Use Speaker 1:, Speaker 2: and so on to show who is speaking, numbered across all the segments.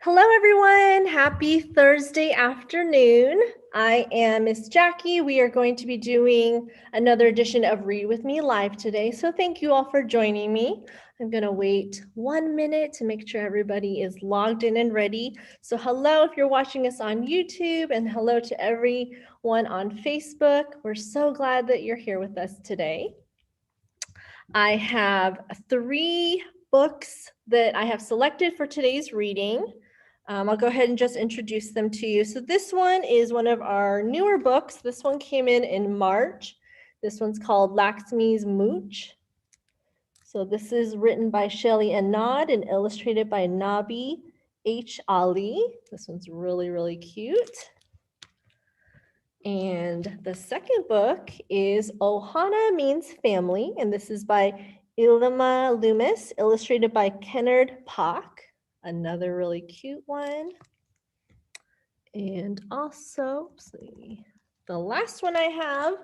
Speaker 1: Hello, everyone. Happy Thursday afternoon. I am Miss Jackie. We are going to be doing another edition of Read With Me live today. So thank you all for joining me. I'm going to wait 1 minute to make sure everybody is logged in and ready. So hello if you're watching us on YouTube, and hello to everyone on Facebook. We're so glad that you're here with us today. I have 3 books that I have selected for today's reading. I'll go ahead and just introduce them to you. So this one is one of our newer books. This one came in March. This one's called Laxmis Mooch. So this is written by Shelley Anad and illustrated by Nabi H. Ali. This one's really, really cute. And the second book is Ohana Meets Fam, and this is by Ilma Loomis, illustrated by Kennard Pock. Another really cute one. And also, the last one I have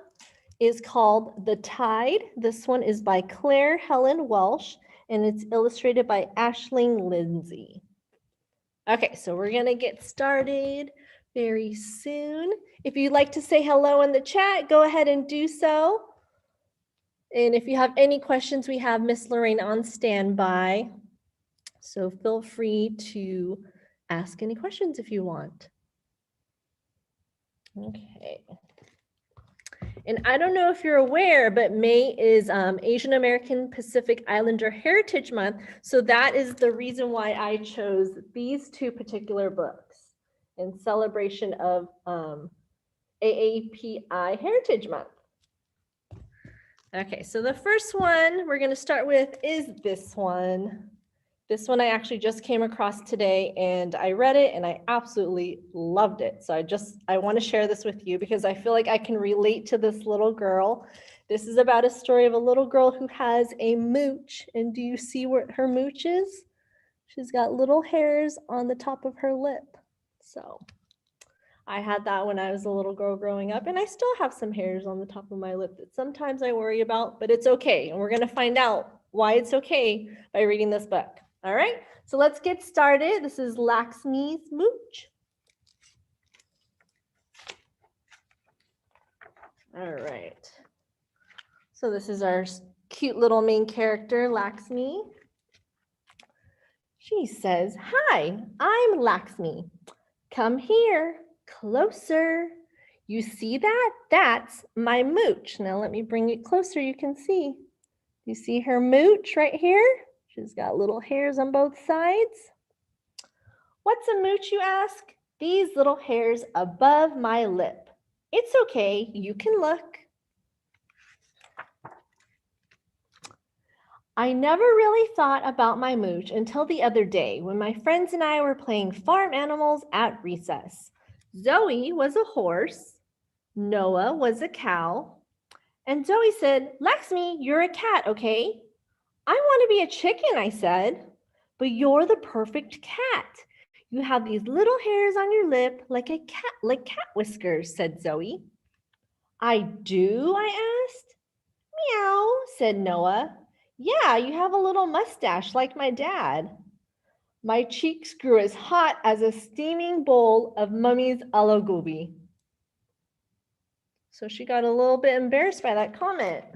Speaker 1: is called The Tide. This one is by Claire Helen Welsh, and it's illustrated by Aisling Lindsay. Okay, so we're gonna get started very soon. If you'd like to say hello in the chat, go ahead and do so. And if you have any questions, we have Miss Lorraine on standby. So feel free to ask any questions if you want. Okay. And I don't know if you're aware, but May is Asian American Pacific Islander Heritage Month. So that is the reason why I chose these 2 particular books in celebration of AAPI Heritage Month. Okay, so the first one we're going to start with is this one. This one I actually just came across today, and I read it and I absolutely loved it. So I want to share this with you because I feel like I can relate to this little girl. This is about a story of a little girl who has a mooch. And do you see what her mooch is? She's got little hairs on the top of her lip. So I had that when I was a little girl growing up, and I still have some hairs on the top of my lip that sometimes I worry about, but it's okay. And we're going to find out why it's okay by reading this book. All right, so let's get started. This is Laxmis Mooch. All right. So this is our cute little main character, Laxmi. She says, "Hi, I'm Laxmi. Come here, closer. You see that? That's my mooch." Now let me bring it closer. You can see. You see her mooch right here? She's got little hairs on both sides. "What's a mooch, you ask?" "These little hairs above my lip." "It's okay, you can look." I never really thought about my mooch until the other day when my friends and I were playing farm animals at recess. Zoe was a horse, Noah was a cow, and Zoe said, "Laxmi, you're a cat, okay?" "I want to be a chicken," I said. "But you're the perfect cat. You have these little hairs on your lip like cat whiskers," said Zoe. "I do?" I asked. "Meow," said Noah. "Yeah, you have a little mustache like my dad." My cheeks grew as hot as a steaming bowl of Mummy's aloo gobi. So she got a little bit embarrassed by that comment.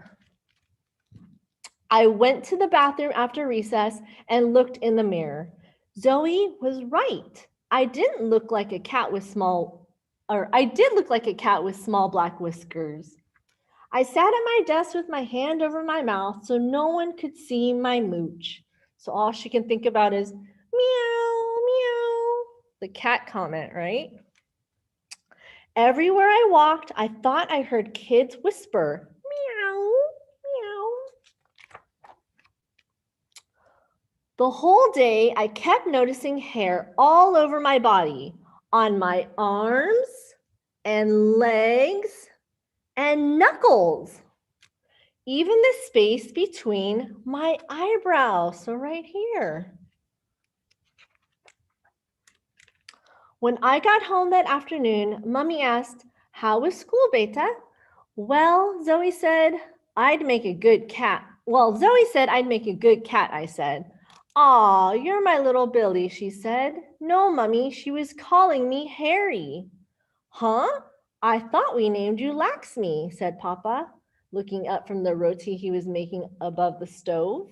Speaker 1: I went to the bathroom after recess and looked in the mirror. Zoe was right. I did look like a cat with small black whiskers. I sat at my desk with my hand over my mouth so no one could see my mooch. So all she can think about is meow, meow, the cat comment, right? Everywhere I walked, I thought I heard kids whisper, meow, meow. The whole day, I kept noticing hair all over my body, on my arms and legs and knuckles, even the space between my eyebrows, so right here. When I got home that afternoon, Mommy asked, "How was school, Beta?" Zoe said I'd make a good cat, I said. Aw, you're my little Billy, she said. No, Mummy, she was calling me Harry. Huh? I thought we named you Laxmi, said Papa, looking up from the roti he was making above the stove.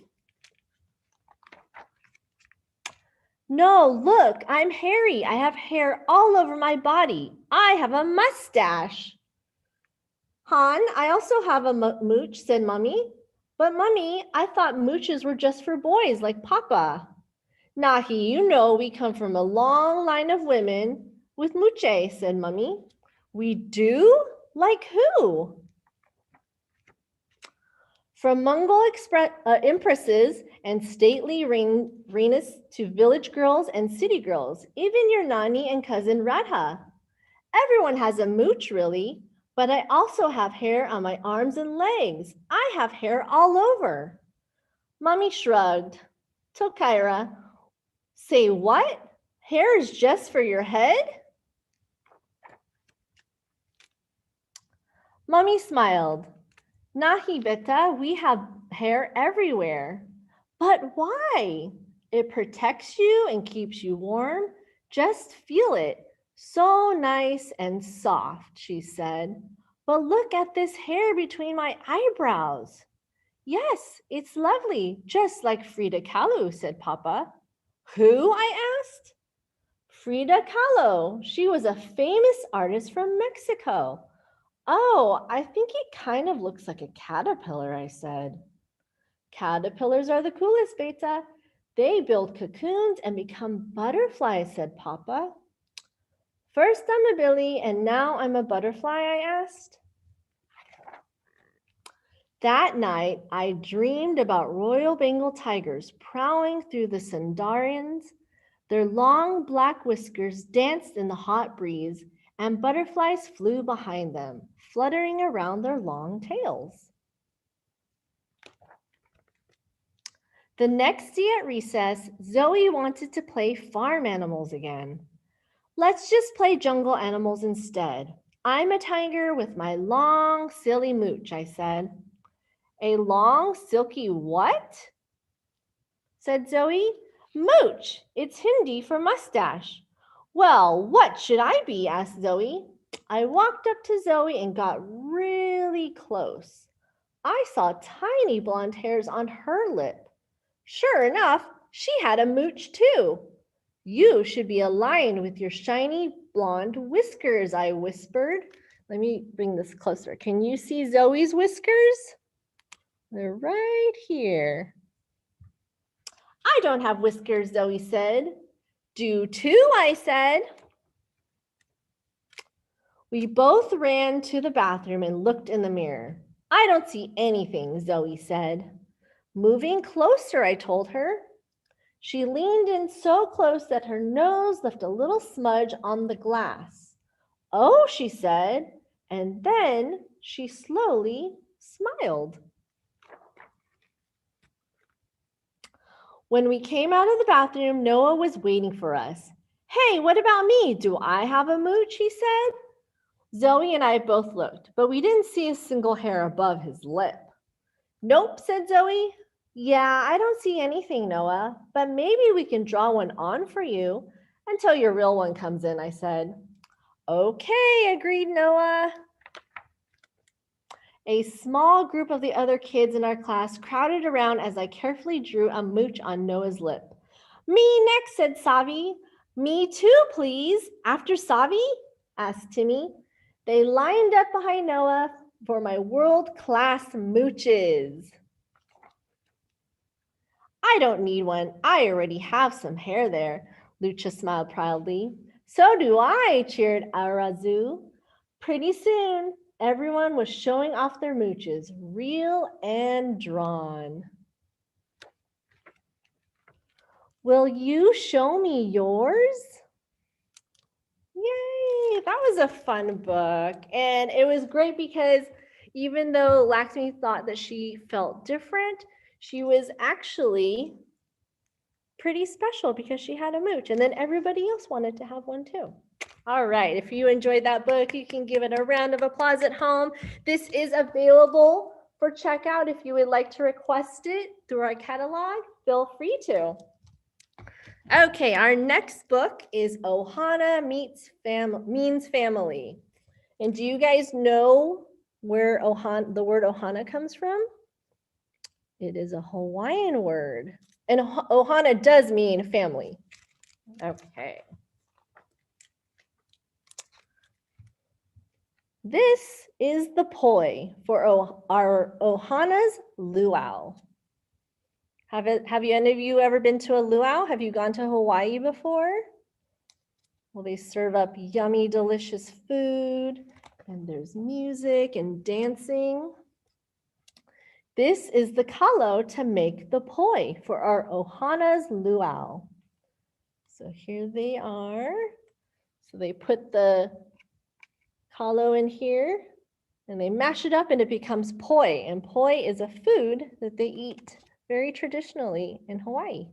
Speaker 1: No, look, I'm Harry. I have hair all over my body. I have a mustache. Han, I also have a mooch, said Mummy. But Mummy, I thought mooches were just for boys like Papa. Nahi, you know we come from a long line of women with mooche, said Mummy. We do? Like who? From Mongol empresses and stately reinas to village girls and city girls, even your Nani and cousin Radha. Everyone has a mooch, really, but I also have hair on my arms and legs. I have hair all over. Mummy shrugged. Tokaira, say what? Hair is just for your head? Mummy smiled. Nahi beta, we have hair everywhere. But why? It protects you and keeps you warm. Just feel it. So nice and soft, she said. But look at this hair between my eyebrows. Yes, it's lovely, just like Frida Kahlo, said Papa. Who? I asked. Frida Kahlo. She was a famous artist from Mexico. Oh, I think it kind of looks like a caterpillar, I said. Caterpillars are the coolest, Beta. They build cocoons and become butterflies, said Papa. First I'm a Billy and now I'm a butterfly, I asked. That night, I dreamed about Royal Bengal tigers prowling through the Sundarians. Their long black whiskers danced in the hot breeze, and butterflies flew behind them, fluttering around their long tails. The next day at recess, Zoe wanted to play farm animals again. Let's just play jungle animals instead. I'm a tiger with my long, silly mooch, I said. A long, silky what? Said Zoe. Mooch. It's Hindi for mustache. Well, what should I be? Asked Zoe. I walked up to Zoe and got really close. I saw tiny blonde hairs on her lip. Sure enough, she had a mooch too. You should be a lion with your shiny blonde whiskers, I whispered. Let me bring this closer. Can you see Zoe's whiskers? They're right here. I don't have whiskers, Zoe said. Do too, I said. We both ran to the bathroom and looked in the mirror. I don't see anything, Zoe said. Moving closer, I told her. She leaned in so close that her nose left a little smudge on the glass. Oh, she said, and then she slowly smiled. When we came out of the bathroom, Noah was waiting for us. Hey, what about me? Do I have a mooch? He said. Zoe and I both looked, but we didn't see a single hair above his lip. Nope, said Zoe. Yeah, I don't see anything, Noah, but maybe we can draw one on for you until your real one comes in, I said. Okay, agreed Noah. A small group of the other kids in our class crowded around as I carefully drew a mooch on Noah's lip. Me next, said Savi. Me too, please. After Savi? Asked Timmy. They lined up behind Noah for my world-class mooches. I don't need one. I already have some hair there, Lucha smiled proudly. So do I, cheered Arazu. Pretty soon, everyone was showing off their mooches, real and drawn. Will you show me yours? Yay, that was a fun book. And it was great because even though Laxmi thought that she felt different, she was actually pretty special because she had a mooch. And then everybody else wanted to have one too. All right, if you enjoyed that book, you can give it a round of applause at home. This is available for checkout. If you would like to request it through our catalog, feel free to. Okay, our next book is Ohana Meets Means Family. And do you guys know where the word Ohana comes from? It is a Hawaiian word. And Ohana does mean family. Okay. This is the poi for our Ohana's luau. Have any of you ever been to a luau? Have you gone to Hawaii before? Well, they serve up yummy, delicious food, and there's music and dancing. This is the kalo to make the poi for our Ohana's luau. So here they are. So they put the kalo in here and they mash it up and it becomes poi. And poi is a food that they eat very traditionally in Hawaii.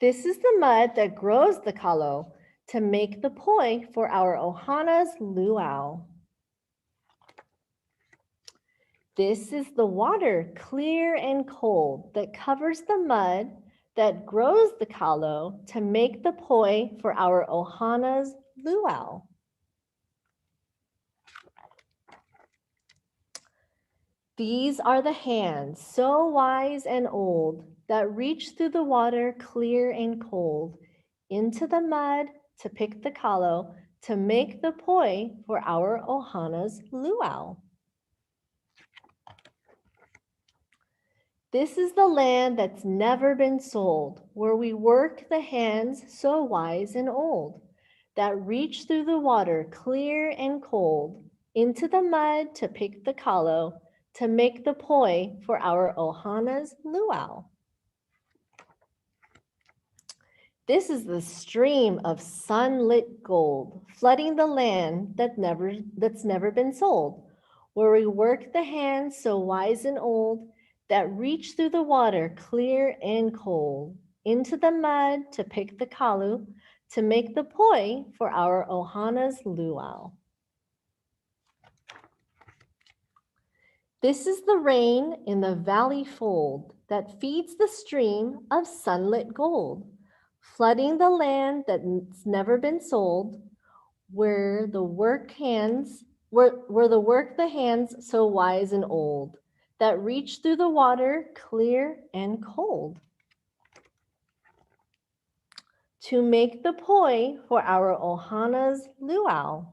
Speaker 1: This is the mud that grows the kalo to make the poi for our Ohana's luau. This is the water, clear and cold, that covers the mud that grows the kalo to make the poi for our Ohana's luau. These are the hands, so wise and old, that reach through the water clear and cold, into the mud to pick the kalo, to make the poi for our Ohana's luau. This is the land that's never been sold, where we work the hands so wise and old, that reach through the water clear and cold, into the mud to pick the kalo, to make the poi for our Ohana's luau. This is the stream of sunlit gold, flooding the land that's never been sold, where we work the hands so wise and old, that reach through the water clear and cold, into the mud to pick the kalu, to make the poi for our Ohana's luau. This is the rain in the valley fold that feeds the stream of sunlit gold, flooding the land that's never been sold, where the work the hands so wise and old, that reach through the water clear and cold, to make the poi for our Ohana's luau.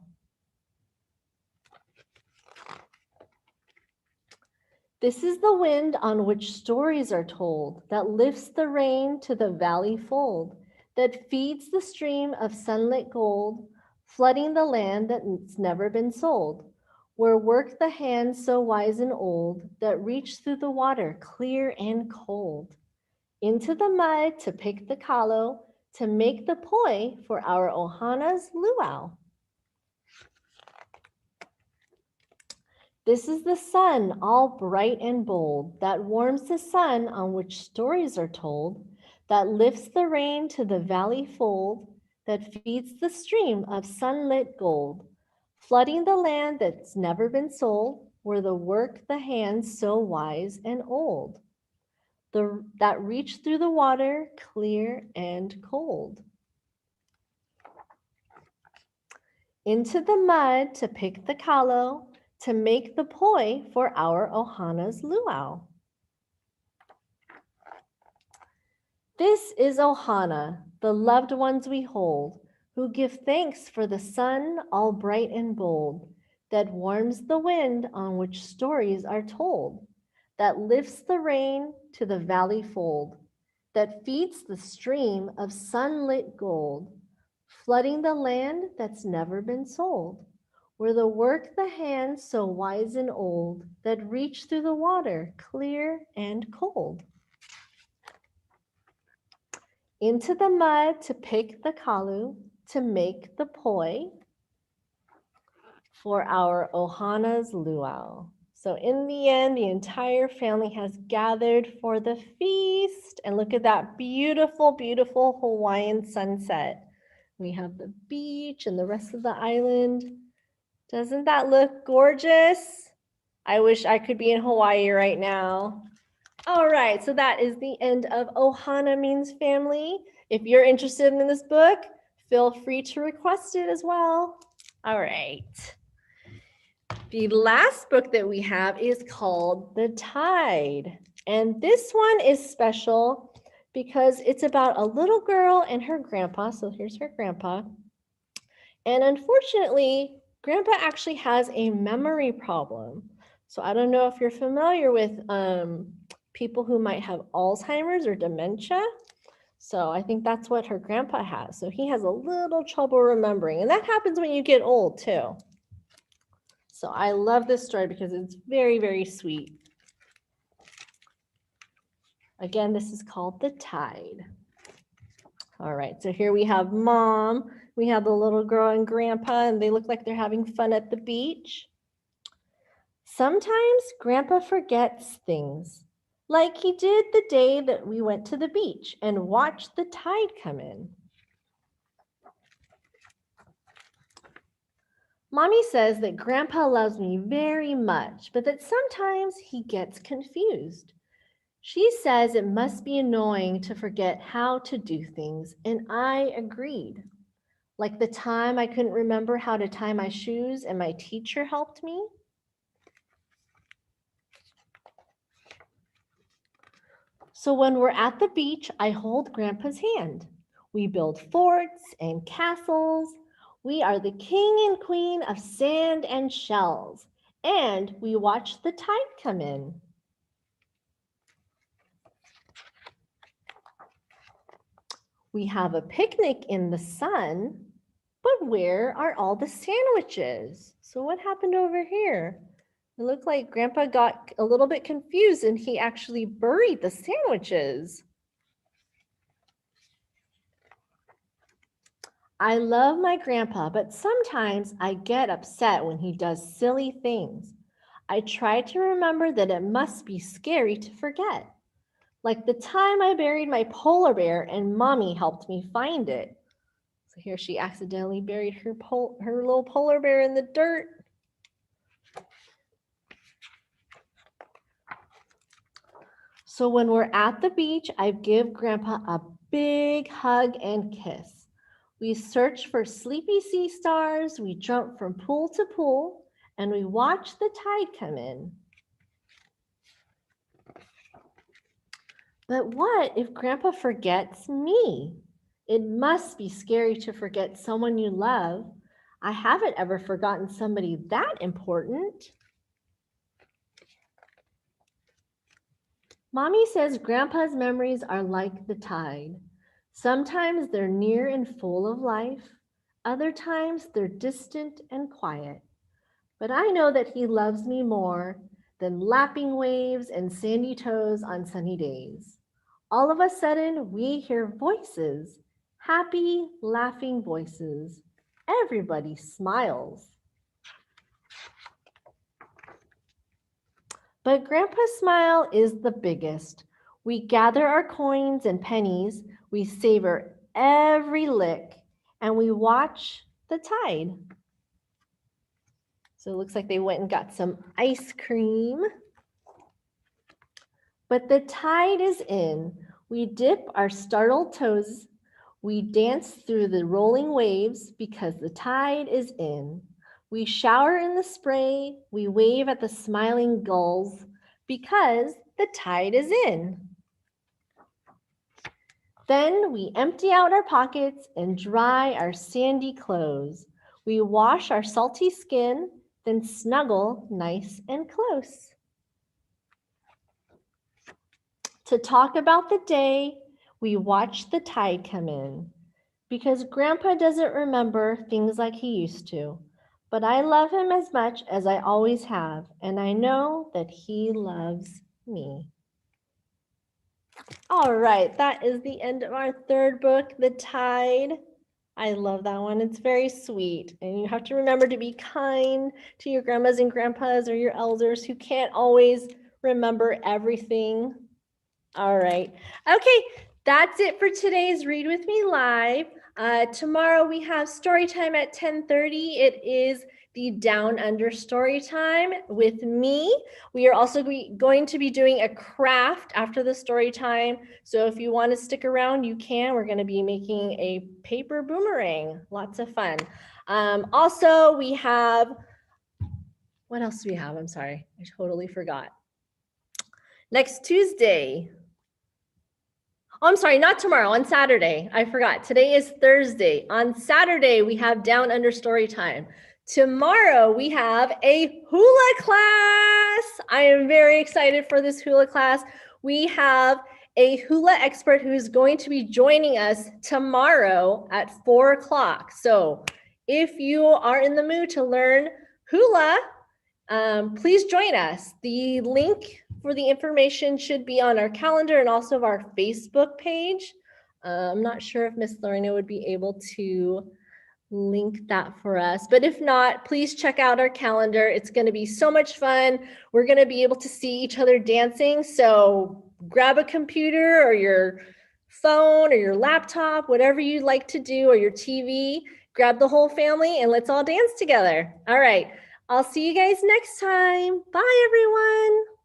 Speaker 1: This is the wind on which stories are told, that lifts the rain to the valley fold, that feeds the stream of sunlit gold, flooding the land that's never been sold, where work the hands so wise and old, that reach through the water clear and cold, into the mud to pick the kalo, to make the poi for our Ohana's luau. This is the sun, all bright and bold, that warms the sun on which stories are told, that lifts the rain to the valley fold, that feeds the stream of sunlit gold, flooding the land that's never been sold, where the work the hands so wise and old, that reach through the water clear and cold, into the mud to pick the kalo, to make the poi for our Ohana's luau. This is Ohana, the loved ones we hold, who give thanks for the sun all bright and bold, that warms the wind on which stories are told, that lifts the rain to the valley fold, that feeds the stream of sunlit gold, flooding the land that's never been sold, where the work the hands so wise and old, that reach through the water clear and cold, into the mud to pick the kalu, to make the poi for our Ohana's luau. So in the end, the entire family has gathered for the feast. And look at that beautiful, beautiful Hawaiian sunset. We have the beach and the rest of the island. Doesn't that look gorgeous? I wish I could be in Hawaii right now. All right, so that is the end of Ohana Meets Family. If you're interested in this book, feel free to request it as well. All right. The last book that we have is called The Tide. And this one is special because it's about a little girl and her grandpa. So here's her grandpa. And unfortunately, grandpa actually has a memory problem. So I don't know if you're familiar with people who might have Alzheimer's or dementia. So I think that's what her grandpa has. So he has a little trouble remembering. And that happens when you get old too. So I love this story because it's very, very sweet. Again, this is called The Tide. All right, so here we have Mom. We have the little girl and Grandpa, and they look like they're having fun at the beach. Sometimes Grandpa forgets things, like he did the day that we went to the beach and watched the tide come in. Mommy says that Grandpa loves me very much, but that sometimes he gets confused. She says it must be annoying to forget how to do things, and I agreed. Like the time I couldn't remember how to tie my shoes and my teacher helped me. So when we're at the beach, I hold Grandpa's hand. We build forts and castles. We are the king and queen of sand and shells, and we watch the tide come in. We have a picnic in the sun, but where are all the sandwiches? So what happened over here? It looked like Grandpa got a little bit confused and he actually buried the sandwiches. I love my grandpa, but sometimes I get upset when he does silly things. I try to remember that it must be scary to forget. Like the time I buried my polar bear and Mommy helped me find it. So here she accidentally buried her little polar bear in the dirt. So when we're at the beach, I give Grandpa a big hug and kiss. We search for sleepy sea stars, we jump from pool to pool, and we watch the tide come in. But what if Grandpa forgets me? It must be scary to forget someone you love. I haven't ever forgotten somebody that important. Mommy says Grandpa's memories are like the tide. Sometimes they're near and full of life. Other times they're distant and quiet. But I know that he loves me more than lapping waves and sandy toes on sunny days. All of a sudden, we hear voices, happy, laughing voices. Everybody smiles. But Grandpa's smile is the biggest. We gather our coins and pennies, we savor every lick, and we watch the tide. So it looks like they went and got some ice cream. But the tide is in. We dip our startled toes. We dance through the rolling waves because the tide is in. We shower in the spray. We wave at the smiling gulls because the tide is in. Then we empty out our pockets and dry our sandy clothes. We wash our salty skin, then snuggle nice and close. To talk about the day, we watch the tide come in. Because Grandpa doesn't remember things like he used to. But I love him as much as I always have, and I know that he loves me. All right, that is the end of our third book, The Tide. I love that one. It's very sweet. And you have to remember to be kind to your grandmas and grandpas or your elders who can't always remember everything. All right. Okay, that's it for today's Read With Me Live. Tomorrow we have story time at 10:30. It is the Down Under story time with me. We are also going to be doing a craft after the story time. So if you want to stick around, you can. We're going to be making a paper boomerang. Lots of fun. Also, we have, what else do we have? I'm sorry, I totally forgot. Next Tuesday. Oh, I'm sorry, not tomorrow, on Saturday. I forgot. Today is Thursday. On Saturday, we have Down Under story time. Tomorrow, we have a hula class. I am very excited for this hula class. We have a hula expert who is going to be joining us tomorrow at 4 o'clock. So if you are in the mood to learn hula, please join us. The link for the information should be on our calendar and also our Facebook page. I'm not sure if Miss Lorena would be able to link that for us, but if not, please check out our calendar. It's going to be so much fun. We're going to be able to see each other dancing. So grab a computer or your phone or your laptop, whatever you'd like to do, or your TV, grab the whole family and let's all dance together. All right. I'll see you guys next time. Bye, everyone.